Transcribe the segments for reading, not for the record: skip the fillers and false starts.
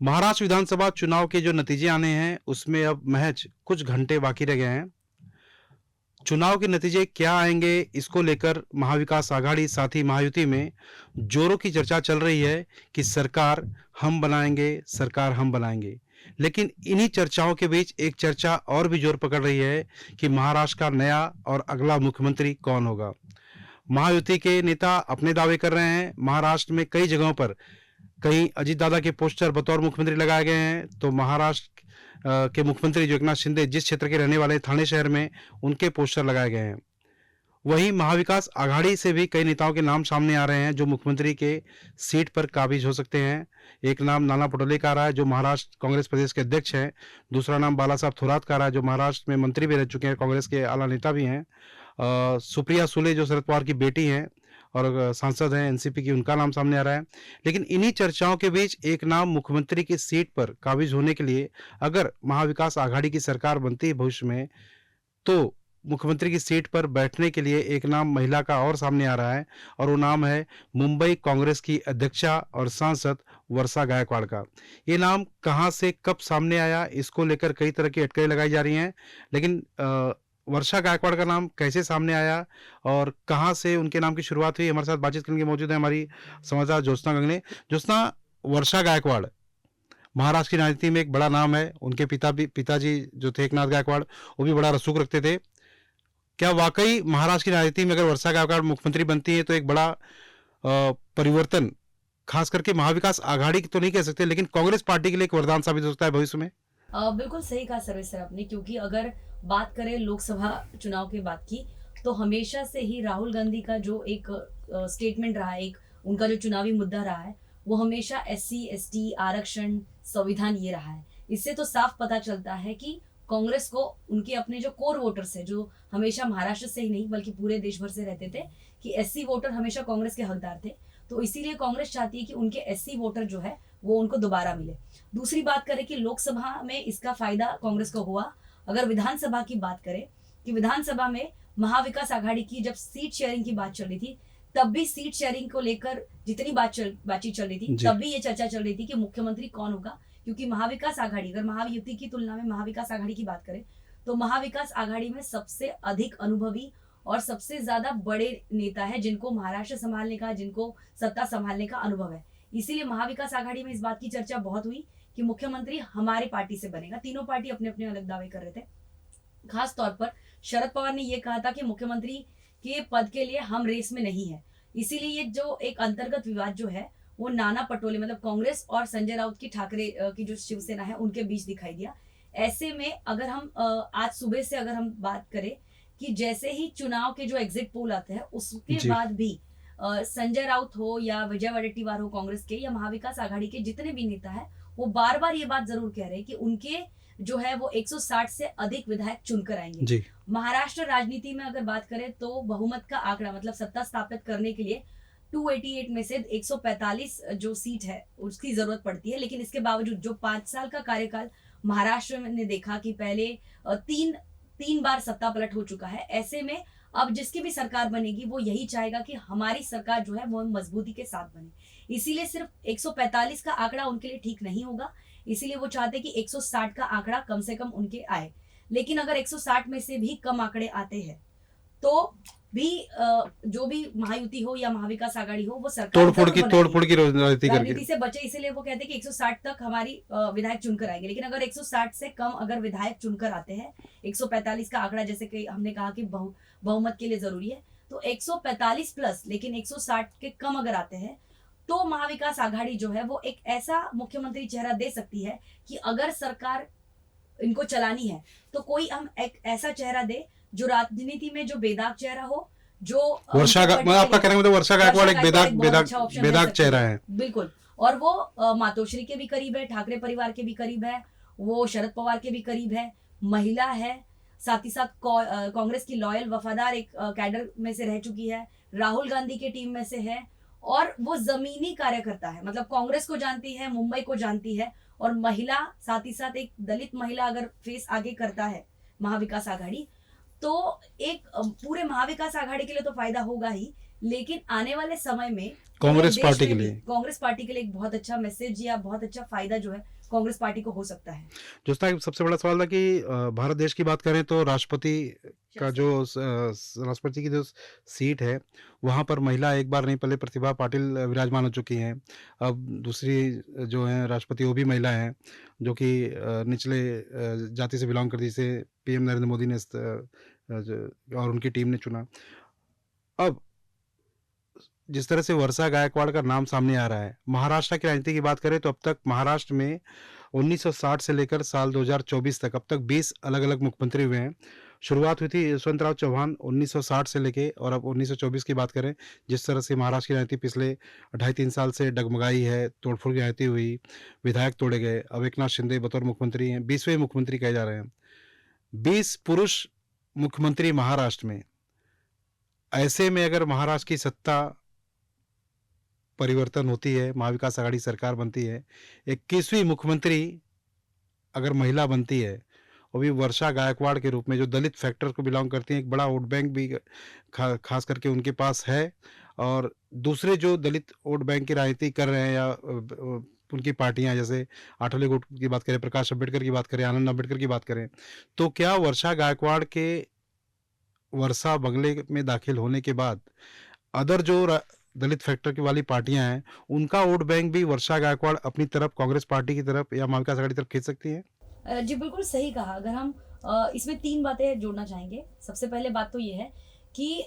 महाराष्ट्र विधानसभा चुनाव के जो नतीजे आने हैं उसमें अब महज कुछ घंटे बाकी रह गए हैं। चुनाव के नतीजे क्या आएंगे इसको लेकर महाविकास आघाड़ी साथ ही महायुति में जोरों की चर्चा चल रही है कि सरकार हम बनाएंगे। लेकिन इन्हीं चर्चाओं के बीच एक चर्चा और भी जोर पकड़ रही है कि महाराष्ट्र का नया और अगला मुख्यमंत्री कौन होगा। महायुति के नेता अपने दावे कर रहे हैं। महाराष्ट्र में कई जगहों पर कहीं अजीत दादा के पोस्टर बतौर मुख्यमंत्री लगाए गए हैं, तो महाराष्ट्र के मुख्यमंत्री जो एकनाथ शिंदे जिस क्षेत्र के रहने वाले ठाणे शहर में, उनके पोस्टर लगाए गए हैं। वहीं महाविकास आघाड़ी से भी कई नेताओं के नाम सामने आ रहे हैं जो मुख्यमंत्री के सीट पर काबिज हो सकते हैं। एक नाम नाना पटोले का आ रहा है जो महाराष्ट्र कांग्रेस प्रदेश के अध्यक्ष हैं। दूसरा नाम बाला साहब थोरात का आ रहा है जो महाराष्ट्र में मंत्री भी रह चुके हैं, कांग्रेस के आला नेता भी हैं। सुप्रिया सुले जो शरद पवार की बेटी हैं और सांसद हैं एनसीपी की, उनका नाम सामने आ रहा है। लेकिन इन्हीं चर्चाओं के बीच एक नाम मुख्यमंत्री की सीट पर काबिज होने के लिए अगर महाविकास आघाड़ी की सरकार बनती है भविष्य में, तो मुख्यमंत्री की सीट पर बैठने के लिए एक नाम महिला का और सामने आ रहा है और वो नाम है मुंबई कांग्रेस की अध्यक्षा और सांसद वर्षा गायकवाड़ का। ये नाम कहां से कब सामने आया इसको लेकर कई तरह की अटकलें लगाई जा रही हैं, लेकिन वर्षा गायकवाड़ का नाम कैसे सामने आया और कहां से उनके नाम की शुरुआत हुई, हमारे साथ बातचीत करने के लिए मौजूद है हमारी संवाददाता ज्योत्सना गंगने। ज्योत्सना, वर्षा गायकवाड़ महाराष्ट्र की राजनीति में एक बड़ा नाम है। उनके पिताजी जो थे एकनाथ गायकवाड़, वो भी बड़ा रसूख रखते थे। क्या वाकई महाराष्ट्र की राजनीति में अगर वर्षा गायकवाड़ मुख्यमंत्री बनती है तो एक बड़ा परिवर्तन, खास करके महाविकास आघाड़ी की तो नहीं कह सकते, लेकिन कांग्रेस पार्टी के लिए एक वरदान साबित हो सकता है भविष्य में? बिल्कुल सही कहा सर्वेश सर आपने, क्योंकि अगर बात करें लोकसभा चुनाव के बाद की, तो हमेशा से ही राहुल गांधी का जो एक स्टेटमेंट रहा है, एक उनका जो चुनावी मुद्दा रहा है, वो हमेशा SC ST आरक्षण संविधान ये रहा है। इससे तो साफ पता चलता है कि कांग्रेस को उनके अपने जो कोर वोटर्स है, जो हमेशा महाराष्ट्र से ही नहीं बल्कि पूरे देश भर से रहते थे, कि SC वोटर हमेशा कांग्रेस के हकदार थे, तो इसीलिए कांग्रेस चाहती है कि उनके SC वोटर जो है वो उनको दोबारा मिले। दूसरी बात करें कि लोकसभा में इसका फायदा कांग्रेस को हुआ। अगर विधानसभा की बात करें कि विधानसभा में महाविकास आघाड़ी की जब सीट शेयरिंग की बात चल रही थी, तब भी सीट शेयरिंग को लेकर जितनी बातचीत चल रही थी, तब भी ये चर्चा चल रही थी कि मुख्यमंत्री कौन होगा। क्योंकि महाविकास आघाड़ी, अगर महायुति की तुलना में महाविकास आघाड़ी की बात करें, तो महाविकास आघाड़ी में सबसे अधिक अनुभवी और सबसे ज्यादा बड़े नेता है जिनको महाराष्ट्र संभालने का, जिनको सत्ता संभालने का अनुभव है। इसीलिए महाविकास आघाड़ी में इस बात की चर्चा बहुत हुई कि मुख्यमंत्री हमारी पार्टी से बनेगा। तीनों पार्टी अपने अपने अलग दावे कर रहे थे। खास तौर पर शरद पवार ने यह कहा था कि मुख्यमंत्री के पद के लिए हम रेस में नहीं है। इसीलिए ये जो एक अंतर्गत विवाद जो है वो नाना पटोले, मतलब कांग्रेस और संजय राउत की ठाकरे की जो शिवसेना है, उनके बीच दिखाई दिया। ऐसे में अगर हम आज सुबह से अगर हम बात करें कि जैसे ही चुनाव के जो एग्जिट पोल आते हैं उसके बाद भी संजय राउत हो या विजय वडेट्टीवार हो कांग्रेस के, या महाविकास आघाड़ी के जितने भी नेता है, वो बार बार ये बात जरूर कह रहे हैं कि उनके जो है वो 160 से अधिक विधायक चुनकर आएंगे। महाराष्ट्र राजनीति में अगर बात करें तो बहुमत का आंकड़ा, मतलब सत्ता स्थापित करने के लिए 288 में से 145 जो सीट है उसकी जरूरत पड़ती है। लेकिन इसके बावजूद जो 5 साल का कार्यकाल महाराष्ट्र ने देखा कि पहले तीन बार सत्ता पलट हो चुका है, ऐसे में अब जिसकी भी सरकार बनेगी वो यही चाहेगा कि हमारी सरकार जो है वो मजबूती के साथ बने। इसीलिए सिर्फ 145 का आंकड़ा उनके लिए ठीक नहीं होगा, इसीलिए वो चाहते कि 160 का आंकड़ा कम से कम उनके आए। लेकिन अगर 160 में से भी कम आंकड़े आते हैं तो भी जो भी महायुति हो या महाविकास आघाड़ी हो, वो सरकार तोड़फोड़ की राजनीति से बचे। इसीलिए वो कहते हैं कि 160 तक हमारी विधायक चुनकर आएंगे। लेकिन अगर 160 से कम अगर विधायक चुनकर आते हैं, 145 का आंकड़ा जैसे कि हमने कहा कि बहुमत के लिए जरूरी है, तो 145 प्लस लेकिन 160 के कम अगर आते हैं तो महाविकास आघाड़ी जो है वो एक ऐसा मुख्यमंत्री चेहरा दे सकती है कि अगर सरकार इनको चलानी है तो कोई हम एक ऐसा चेहरा दे जो राजनीति में जो बेदाग चेहरा हो, जो वर्षा आपका कहने में वर्षा गायकवाड़ एक बेदाग चेहरा है। बिल्कुल, और वो मातोश्री के भी करीब है, ठाकरे परिवार के भी करीब है, वो शरद पवार के भी करीब है, महिला है, साथ ही साथ कांग्रेस की लॉयल वफादार एक कैडर में से रह चुकी है, राहुल गांधी के टीम में से है, और वो जमीनी कार्यकर्ता है, मतलब कांग्रेस को जानती है, मुंबई को जानती है, और महिला, साथ ही साथ एक दलित महिला अगर फेस आगे करता है महाविकास आघाड़ी, तो एक पूरे महाविकास आघाड़ी के लिए तो फायदा होगा ही, लेकिन आने वाले समय में पूरे कांग्रेस देश पार्टी में के भी लिए कांग्रेस पार्टी के लिए एक बहुत अच्छा मैसेज या बहुत अच्छा फायदा जो है कांग्रेस पार्टी को हो सकता है। जोस्ता सबसे बड़ा सवाल था कि भारत देश की बात करें तो राष्ट्रपति का जो राष्ट्रपति की जो सीट है वहाँ पर महिला एक बार नहीं पहले प्रतिभा पाटिल विराजमान हो चुकी हैं। अब दूसरी जो है राष्ट्रपति वो भी महिला हैं जो कि निचले जाति से बिलोंग करती है, जिसे पीएम नरेंद्र मोदी ने और उनकी टीम ने चुना। अब जिस तरह से वर्षा गायकवाड़ का नाम सामने आ रहा है, महाराष्ट्र की राजनीति की बात करें तो अब तक महाराष्ट्र में 1960 से लेकर साल 2024 तक अब तक 20 अलग-अलग मुख्यमंत्री हुए हैं। शुरुआत हुई थी यशवंतराव चौहान 1960 से लेके, और अब 1924 की बात करें, जिस तरह से महाराष्ट्र की राजनीति पिछले 2.5-3 साल से डगमगाई है, तोड़फोड़ की राजनीति हुई, विधायक तोड़े गए। अब एकनाथ शिंदे बतौर मुख्यमंत्री हैं, 20वें मुख्यमंत्री कहे जा रहे हैं। 20 पुरुष मुख्यमंत्री महाराष्ट्र में। ऐसे में अगर महाराष्ट्र की सत्ता परिवर्तन होती है, महाविकास आघाड़ी सरकार बनती है, 21वीं मुख्यमंत्री अगर महिला बनती है, वो भी वर्षा गायकवाड़ के रूप में, जो दलित फैक्टर को बिलोंग करती हैं, एक बड़ा वोट बैंक भी खास करके उनके पास है। और दूसरे जो दलित वोट बैंक की राजनीति कर रहे हैं या उनकी पार्टियां, जैसे आठवले गुट की बात करें, प्रकाश अम्बेडकर की बात करें, आनंद अम्बेडकर की बात करें, तो क्या वर्षा गायकवाड़ के वर्षा बंगले में दाखिल होने के बाद अदर जो दलित फैक्टर की वाली पार्टियां हैं, उनका वोट बैंक भी वर्षा गायकवाड़ अपनी तरफ, कांग्रेस पार्टी की तरफ या महाविकास आघाड़ी की तरफ खींच सकती हैं? जी बिल्कुल सही कहा। अगर हम इसमें 3 बातें जोड़ना चाहेंगे। सबसे पहले बात तो ये है कि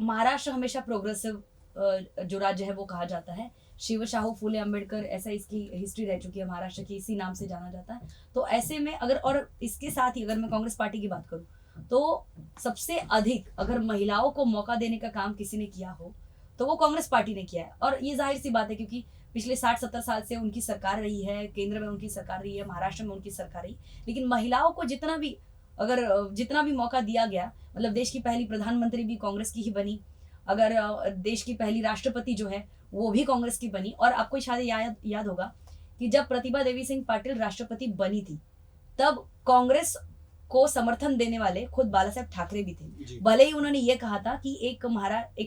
महाराष्ट्र हमेशा प्रोग्रेसिव जो राज्य है वो कहा जाता है। शिव शाहू फूले अम्बेडकर, ऐसा इसकी हिस्ट्री रह चुकी है महाराष्ट्र की, इसी नाम से जाना जाता है। तो ऐसे में अगर, और इसके साथ ही अगर मैं कांग्रेस पार्टी की बात करूं तो सबसे अधिक अगर महिलाओं को मौका देने का काम किसी ने किया हो तो वो कांग्रेस पार्टी ने किया है। और ये जाहिर सी बात है क्योंकि पिछले 60-70 साल से उनकी सरकार रही है, केंद्र में उनकी सरकार रही है, महाराष्ट्र में उनकी सरकार रही, लेकिन महिलाओं को जितना भी मौका दिया गया, मतलब देश की पहली प्रधानमंत्री भी कांग्रेस की ही बनी, अगर देश की पहली राष्ट्रपति जो है वो भी कांग्रेस की बनी। और आपको शायद याद होगा कि जब प्रतिभा देवी सिंह पाटिल राष्ट्रपति बनी थी तब कांग्रेस को समर्थन देने वाले खुद बाला साहेब ठाकरे भी थे। भले ही उन्होंने ये कहा था कि एक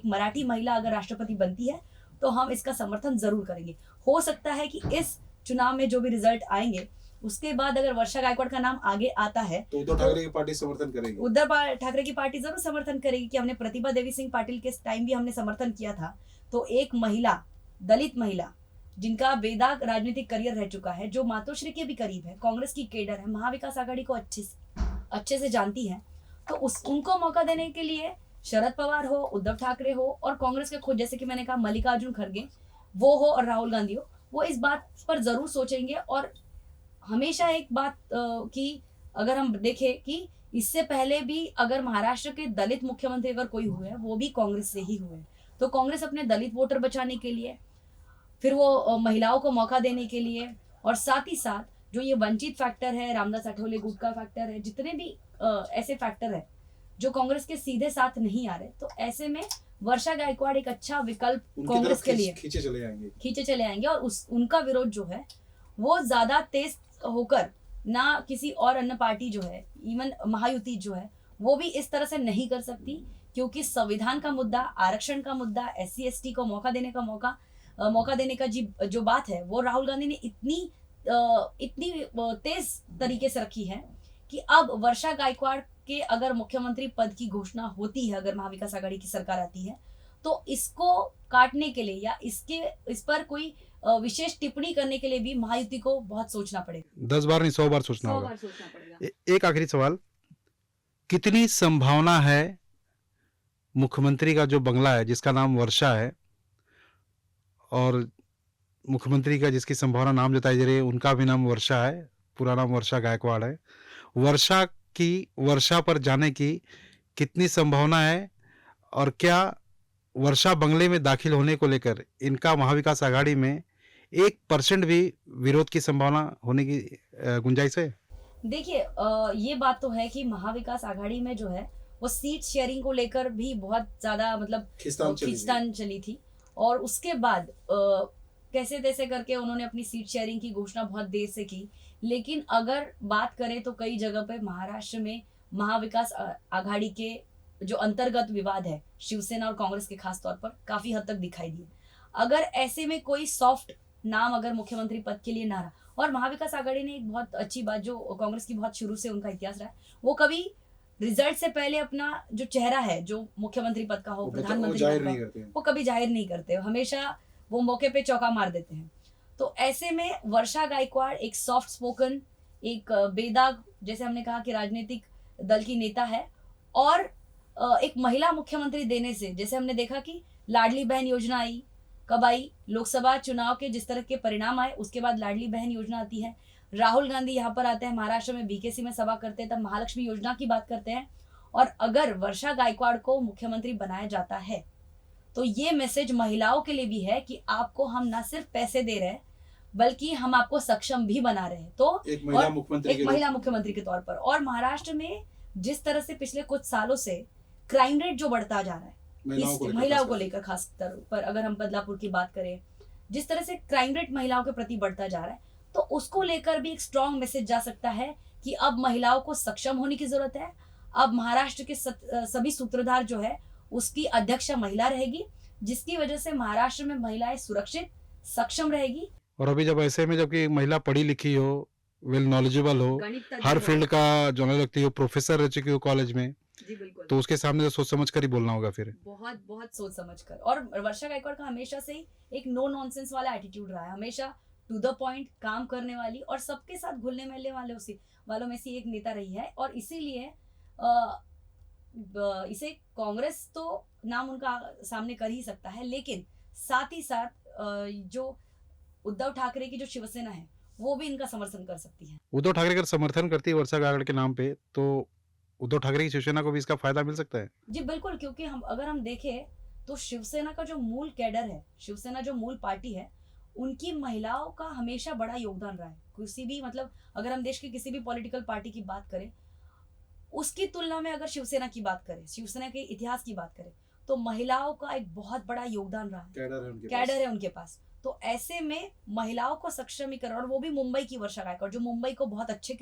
मराठी महिला अगर राष्ट्रपति बनती है तो हम इसका समर्थन जरूर करेंगे। हो सकता है कि इस चुनाव में जो भी रिजल्ट आएंगे उसके बाद अगर वर्षा गायकवाड़ का नाम आगे आता है तो उद्धव ठाकरे की पार्टी समर्थन करेगी। उद्धव ठाकरे की पार्टी जरूर समर्थन करेगी कि हमने प्रतिभा देवी सिंह पाटिल के टाइम भी हमने समर्थन किया था। तो एक महिला, दलित महिला, जिनका बेदाग राजनीतिक करियर रह चुका है, जो मातोश्री के भी करीब है, कांग्रेस की केडर है, महाविकास आघाड़ी को अच्छे से जानती है, तो उनको मौका देने के लिए शरद पवार हो, उद्धव ठाकरे हो और कांग्रेस के खुद, जैसे कि मैंने कहा मल्लिकार्जुन खड़गे वो हो और राहुल गांधी हो, वो इस बात पर जरूर सोचेंगे। और हमेशा एक बात कि अगर हम देखें कि इससे पहले भी अगर महाराष्ट्र के दलित मुख्यमंत्री अगर कोई हुए वो भी कांग्रेस से ही हुए। तो कांग्रेस अपने दलित वोटर बचाने के लिए, फिर वो महिलाओं को मौका देने के लिए, और साथ ही साथ जो ये वंचित फैक्टर है, रामदास आठवले गुट का फैक्टर है, जितने भी ऐसे फैक्टर है जो कांग्रेस के सीधे साथ नहीं आ रहे, तो ऐसे में वर्षा गायकवाड़ एक अच्छा विकल्प कांग्रेस के लिए खींचे चले आएंगे। और उनका विरोध जो है वो ज्यादा तेज होकर ना किसी और अन्य पार्टी जो है, इवन महायुति जो है, वो भी इस तरह से नहीं कर सकती, क्योंकि संविधान का मुद्दा, आरक्षण का मुद्दा, SC ST को मौका देने का जो बात है वो राहुल गांधी ने इतनी तेज तरीके से रखी है कि अब वर्षा गायकवाड़ के अगर मुख्यमंत्री पद की घोषणा होती है, अगर महाविकास आघाड़ी की सरकार आती है, तो इसको काटने के लिए या इस पर कोई विशेष टिप्पणी करने के लिए भी महायुति को बहुत सोचना पड़ेगा। 10 बार नहीं 100 बार सोचना होगा। एक आखिरी सवाल, कितनी संभावना है मुख्यमंत्री का जो बंगला है जिसका नाम वर्षा है, और मुख्यमंत्री का जिसकी संभावना नाम जताई जा रही है उनका भी नाम वर्षा है, पूरा नाम वर्षा गायकवाड़ है, वर्षा पर जाने की कितनी संभावना है, और क्या वर्षा बंगले में दाखिल होने को लेकर इनका महाविकास आघाड़ी में 1% भी विरोध की संभावना होने की गुंजाइश है? देखिए, ये बात तो है कि महाविकास आघाड़ी में जो है वो सीट शेयरिंग को लेकर भी बहुत ज्यादा मतलब खींचतान चली थी, और उसके बाद कैसे तैसे करके उन्होंने अपनी सीट शेयरिंग की घोषणा बहुत देर से की। लेकिन अगर बात करें तो कई जगह पे महाराष्ट्र में महाविकास आघाड़ी के जो अंतर्गत विवाद है शिवसेना और कांग्रेस के खास तौर पर काफी हद तक दिखाई दिए। अगर ऐसे में कोई सॉफ्ट नाम अगर मुख्यमंत्री पद के लिए ना रहा, और महाविकास आघाड़ी ने एक बहुत अच्छी बात जो कांग्रेस की बहुत शुरू से उनका इतिहास रहा है, वो कभी रिजल्ट से पहले अपना जो चेहरा है जो मुख्यमंत्री पद का हो, वो प्रधानमंत्री जाहिर पद का नहीं हो, करते हैं। वो कभी जाहिर नहीं करते, हमेशा वो मौके पे चौका मार देते हैं। तो ऐसे में वर्षा गायकवाड़ एक सॉफ्ट स्पोकन, एक बेदाग, जैसे हमने कहा कि राजनीतिक दल की नेता है, और एक महिला मुख्यमंत्री देने से, जैसे हमने देखा कि लाडली बहन योजना आई, कब आई, लोकसभा चुनाव के जिस तरह के परिणाम आए उसके बाद लाडली बहन योजना आती है। राहुल गांधी यहाँ पर आते हैं, महाराष्ट्र में बीकेसी में सभा करते हैं, तब महालक्ष्मी योजना की बात करते हैं। और अगर वर्षा गायकवाड़ को मुख्यमंत्री बनाया जाता है तो ये मैसेज महिलाओं के लिए भी है कि आपको हम ना सिर्फ पैसे दे रहे हैं बल्कि हम आपको सक्षम भी बना रहे हैं। तो एक महिला और मुख्यमंत्री एक महिला मुख्यमंत्री के तौर पर, और महाराष्ट्र में जिस तरह से पिछले कुछ सालों से क्राइम रेट जो बढ़ता जा रहा है, महिलाओं को लेकर खास तौर पर अगर हम बदलापुर की बात करें, जिस तरह से क्राइम रेट महिलाओं के प्रति बढ़ता जा रहा है, तो उसको लेकर भी एक स्ट्रॉन्ग मैसेज जा सकता है कि अब महिलाओं को सक्षम होने की जरूरत है। अब महाराष्ट्र के सभी सूत्रधार जो है उसकी अध्यक्षा महिला रहेगी, जिसकी वजह से महाराष्ट्र में महिलाएं सुरक्षित सक्षम रहेगी। और अभी जब ऐसे में जबकि महिला पढ़ी लिखी हो, वेल नॉलेजेबल हो, हर फील्ड का जानने लगती हो, प्रोफेसर रह चुकी हो कॉलेज में, जी बिल्कुल, तो उसके सामने तो सोच समझ कर ही बोलना होगा फिर। बहुत बहुत सोच समझ कर। और वर्षा गायकवाड़ का हमेशा से ही एक नो नॉनसेंस वाला एटीट्यूड रहा है, हमेशा टू द पॉइंट काम करने वाली और सबके साथ घुलने मिलने वालों में से एक नेता रही है। और इसीलिए इसे कांग्रेस तो नाम उनका सामने कर ही सकता है, लेकिन साथ ही साथ जो उद्धव ठाकरे की जो शिवसेना है वो भी इनका समर्थन कर सकती है। उद्धव ठाकरे का समर्थन करती है वर्षा गायकवाड़ के नाम पे, तो उद्धव ठाकरे की शिवसेना को भी इसका फायदा मिल सकता है। जी बिल्कुल, क्योंकि अगर हम देखें तो शिवसेना का जो मूल कैडर है, शिवसेना जो मूल पार्टी है, उनकी महिलाओं का हमेशा बड़ा योगदान रहा है। किसी भी अगर हम देश की किसी भी पॉलिटिकल पार्टी की बात करें, उसकी तुलना में अगर शिवसेना की बात करें, शिवसेना के इतिहास की बात करें, तो महिलाओं का एक बहुत बड़ा योगदान रहा है, कैडर है उनके पास। तो ऐसे में महिलाओं को सक्षमीकरण, और वो भी मुंबई की वर्षा गायकवाड़ जो मुंबई को बहुत अच्छे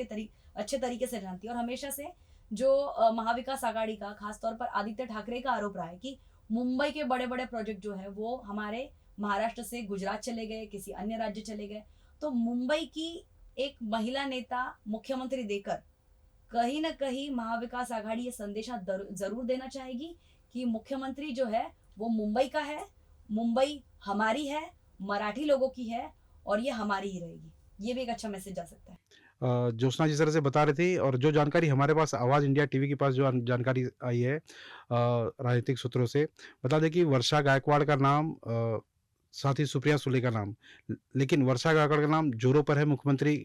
तरीके से जानती है। और हमेशा से जो महाविकास आघाड़ी का खासतौर पर आदित्य ठाकरे का आरोप रहा है कि मुंबई के बड़े बड़े प्रोजेक्ट जो है वो हमारे महाराष्ट्र से गुजरात चले गए, किसी अन्य राज्य चले गए। तो मुंबई की एक महिला नेता मुख्यमंत्री देकर कहीं ना कहीं महाविकास आघाड़ी ये संदेशा जरूर देना चाहेगी कि मुख्यमंत्री जो है वो मुंबई का है, मुंबई हमारी है, मराठी लोगों की है, और ये हमारी ही रहेगी। ये भी एक अच्छा मैसेज जा सकता है। ज्योत्सना जिस तरह से बता रही थी, और जो जानकारी हमारे पास आवाज़ इंडिया टीवी के पास जो जानकारी आई है राजनीतिक सूत्रों से, बता दें कि वर्षा गायकवाड़ का नाम साथ ही सुप्रिया सुले का नाम, लेकिन वर्षा गायकवाड़ का नाम जोरों पर है मुख्यमंत्री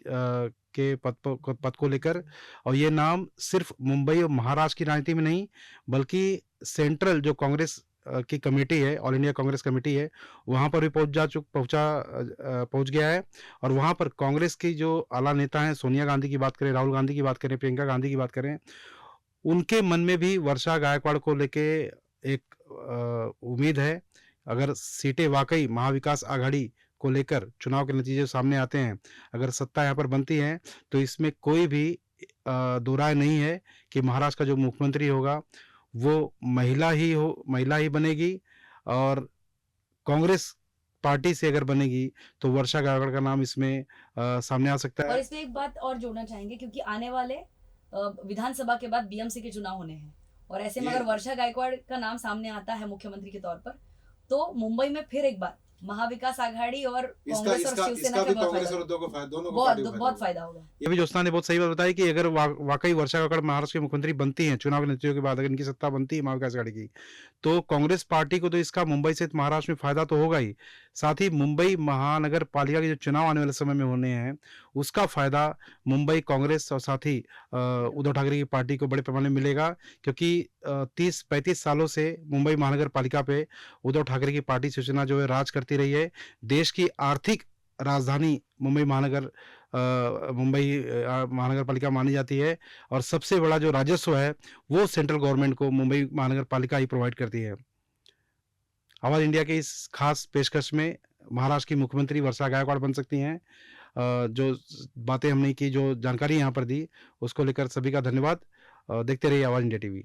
के पद को लेकर। और ये नाम सिर्फ मुंबई और महाराष्ट्र की राजनीति में नहीं, बल्कि सेंट्रल जो कांग्रेस की कमेटी है, ऑल इंडिया कांग्रेस कमेटी है, वहाँ पर भी पहुँच गया है। और वहाँ पर कांग्रेस की जो आला नेता हैं, सोनिया गांधी की बात करें, राहुल गांधी की बात करें, प्रियंका गांधी की बात करें, उनके मन में भी वर्षा गायकवाड़ को लेके एक उम्मीद है। अगर सीटें वाकई महाविकास आघाड़ी को लेकर चुनाव के नतीजे सामने आते हैं, अगर सत्ता यहाँ पर बनती है, तो इसमें कोई भी दो राय नहीं है कि महाराष्ट्र का जो मुख्यमंत्री होगा वो महिला ही बनेगी। और कांग्रेस पार्टी से अगर बनेगी तो वर्षा गायकवाड़ का नाम इसमें सामने आ सकता और है। इसमें एक बात और जोड़ना चाहेंगे, क्योंकि आने वाले विधानसभा के बाद बीएमसी के चुनाव होने हैं, और ऐसे में अगर वर्षा गायकवाड़ का नाम सामने आता है मुख्यमंत्री के तौर पर, तो मुंबई में फिर एक बार महाविकास आघाड़ी और कांग्रेस और शिवसेना का बहुत फायदा होगा। ये भी ज्योत्सना ने बहुत सही बात बताई कि अगर वाकई वर्षा गायकवाड़ महाराष्ट्र के मुख्यमंत्री बनती हैं चुनाव के नतीजों के बाद, अगर इनकी सत्ता बनती है महाविकास आघाड़ी की, तो कांग्रेस पार्टी को तो इसका मुंबई से महाराष्ट्र में फायदा तो होगा ही, साथ ही मुंबई महानगर पालिका के जो चुनाव आने वाले समय में होने हैं उसका फायदा मुंबई कांग्रेस और साथ ही उद्धव ठाकरे की पार्टी को बड़े पैमाने में मिलेगा। क्योंकि 30-35 सालों से मुंबई महानगर पालिका पे उद्धव ठाकरे की पार्टी शिवसेना जो है राज करती रही है। देश की आर्थिक राजधानी मुंबई महानगर पालिका मानी जाती है, और सबसे बड़ा जो राजस्व है वो सेंट्रल गवर्नमेंट को मुंबई महानगर पालिका ही प्रोवाइड करती है। आवाज इंडिया के इस खास पेशकश में महाराष्ट्र की मुख्यमंत्री वर्षा गायकवाड़ बन सकती हैं। जो बातें हमने की, जो जानकारी यहाँ पर दी, उसको लेकर सभी का धन्यवाद। देखते रहिए आवाज़ इंडिया टीवी।